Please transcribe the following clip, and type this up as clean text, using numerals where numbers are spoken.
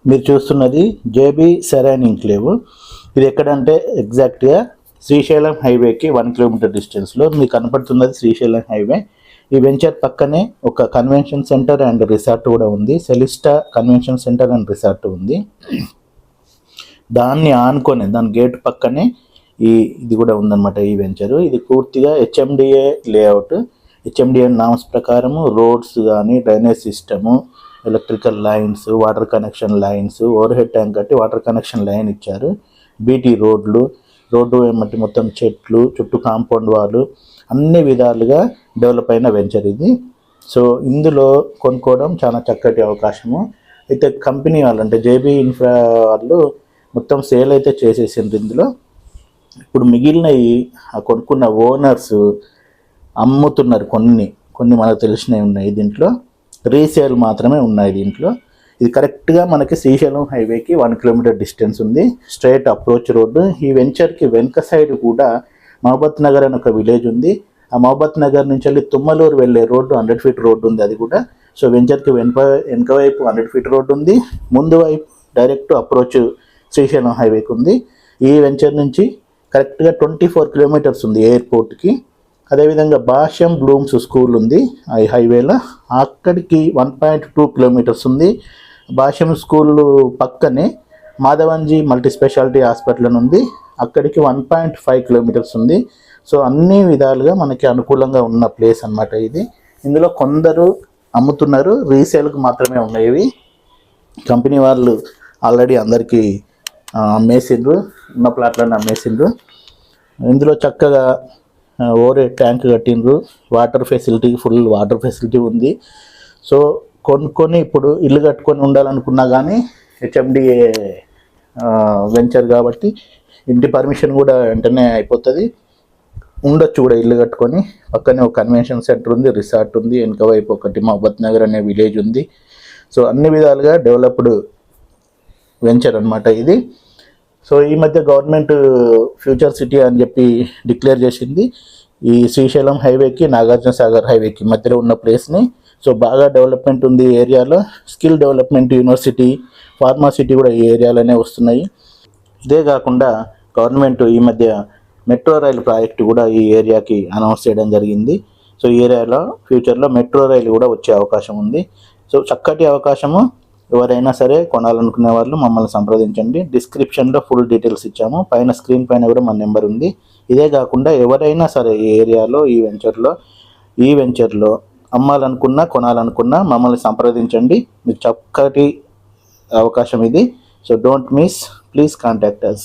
మీరు చూస్తున్నది JB serine ఇంక్లేవ్. ఇది ఎక్కడంటే ఎగ్జాక్ట్గా శ్రీశైలం హైవేకి 1 కిలోమీటర్ డిస్టెన్స్లో మీకు కనపడుతున్నది శ్రీశైలం హైవే. ఈ వెంచర్ పక్కనే ఒక కన్వెన్షన్ సెంటర్ అండ్ రిసార్ట్ కూడా ఉంది. సెలిస్టా కన్వెన్షన్ సెంటర్ అండ్ రిసార్ట్ ఉంది. దాన్ని ఆనుకొని దాని గేట్ పక్కనే ఇది కూడా ఉందన్నమాట ఈ వెంచరు. ఇది పూర్తిగా హెచ్ఎండిఏ లేఅవుట్. హెచ్ఎండిఏ నామ్స్ ప్రకారము రోడ్స్ కానీ, drainage system, electrical lines, water connection lines, over head tank కట్టి వాటర్ కనెక్షన్ లైన్ ఇచ్చారు. బీటీ రోడ్డు ఏమంటే మొత్తం చెట్లు, చుట్టూ కాంపౌండ్ వాళ్ళు, అన్ని విధాలుగా డెవలప్ అయిన వెంచర్ ఇది. సో ఇందులో కొనుక్కోవడం చాలా చక్కటి అవకాశము. అయితే కంపెనీ వాళ్ళు అంటే జేబీ ఇన్ఫ్రా వాళ్ళు మొత్తం సేల్ అయితే చేసేసిండ్రు ఇందులో. ఇప్పుడు మిగిలినవి ఆ కొనుక్కున్న ఓనర్స్ అమ్ముతున్నారు. కొన్ని మనకు తెలిసినవి ఉన్నాయి దీంట్లో, రీసేల్ మాత్రమే ఉన్నాయి దీంట్లో. ఇది కరెక్ట్గా మనకి శ్రీశైలం హైవేకి 1 కిలోమీటర్ డిస్టెన్స్ ఉంది. Straight approach road. ఈ వెంచర్కి వెనక సైడ్ కూడా మహబత్ నగర్ అని ఒక విలేజ్ ఉంది. ఆ మహబత్ నగర్ నుంచి వెళ్ళి తుమ్మలూరు వెళ్ళే రోడ్డు 100 ఫీట్ రోడ్డు ఉంది అది కూడా. సో వెంచర్కి వెనక వైపు 100 ఫీట్ రోడ్డు ఉంది. ముందు వైపు డైరెక్ట్ అప్రోచ్ శ్రీశైలం హైవేకి ఉంది. ఈ వెంచర్ నుంచి కరెక్ట్గా 24 కిలోమీటర్స్ ఉంది ఎయిర్పోర్ట్కి. అదేవిధంగా భాష్యం బ్లూమ్స్ స్కూల్ ఉంది ఈ హైవేలో, అక్కడికి 1.2 కిలోమీటర్స్ ఉంది. భాష్యం స్కూల్ పక్కనే మాధవన్జీ మల్టీ స్పెషాలిటీ హాస్పిటల్ ఉంది, అక్కడికి 1.5 కిలోమీటర్స్ ఉంది. సో అన్ని విధాలుగా మనకి అనుకూలంగా ఉన్న ప్లేస్ అన్నమాట ఇది. ఇందులో కొందరు అమ్ముతున్నారు, రీసేల్కి మాత్రమే ఉన్నాయి ఇవి. కంపెనీ వాళ్ళు ఆల్రెడీ అందరికీ అమ్మేసిండ్రు, ఉన్న ప్లాట్లను అమ్మేసిండ్రు. ఇందులో చక్కగా ఓవర్ ట్యాంక్ కట్టిండ్రు, water facility, full water facility ఉంది. సో కొనుక్కొని ఇప్పుడు ఇల్లు కట్టుకొని ఉండాలనుకున్నా కానీ హెచ్ఎండిఏ వెంచర్ కాబట్టి ఇంటి పర్మిషన్ కూడా వెంటనే అయిపోతుంది, ఉండొచ్చు కూడా ఇల్లు కట్టుకొని. పక్కనే ఒక కన్వెన్షన్ సెంటర్ ఉంది, రిసార్ట్ ఉంది, వెనక వైపు ఒకటి మహబత్ నగర్ అనే విలేజ్ ఉంది. సో అన్ని విధాలుగా డెవలప్డ్ వెంచర్ అనమాట ఇది. సో ఈ మధ్య గవర్నమెంట్ ఫ్యూచర్ సిటీ అని చెప్పి డిక్లేర్ చేసింది ఈ శ్రీశైలం హైవేకి, నాగార్జున సాగర్ హైవేకి మధ్యలో ఉన్న ప్లేస్ని. సో బాగా డెవలప్మెంట్ ఉంది ఏరియాలో. స్కిల్ డెవలప్మెంట్ యూనివర్సిటీ, ఫార్మాసిటీ కూడా ఈ ఏరియాలోనే వస్తున్నాయి. ఇదే కాకుండా గవర్నమెంట్ ఈ మధ్య మెట్రో రైలు ప్రాజెక్టు కూడా ఈ ఏరియాకి అనౌన్స్ చేయడం జరిగింది. సో ఈ ఏరియాలో ఫ్యూచర్లో మెట్రో రైలు కూడా వచ్చే అవకాశం ఉంది. సో చక్కటి అవకాశము. ఎవరైనా సరే కొనాలనుకునే వాళ్ళు మమ్మల్ని సంప్రదించండి. డిస్క్రిప్షన్లో ఫుల్ డీటెయిల్స్ ఇచ్చాము, పైన స్క్రీన్ పైన కూడా మన నెంబర్ ఉంది. ఇదే కాకుండా ఎవరైనా సరే ఈ ఏరియాలో ఈ వెంచర్లో అమ్మాలనుకున్నా కొనాలనుకున్నా మమ్మల్ని సంప్రదించండి. మీకు చక్కటి అవకాశం ఇది. So don't miss, please contact us.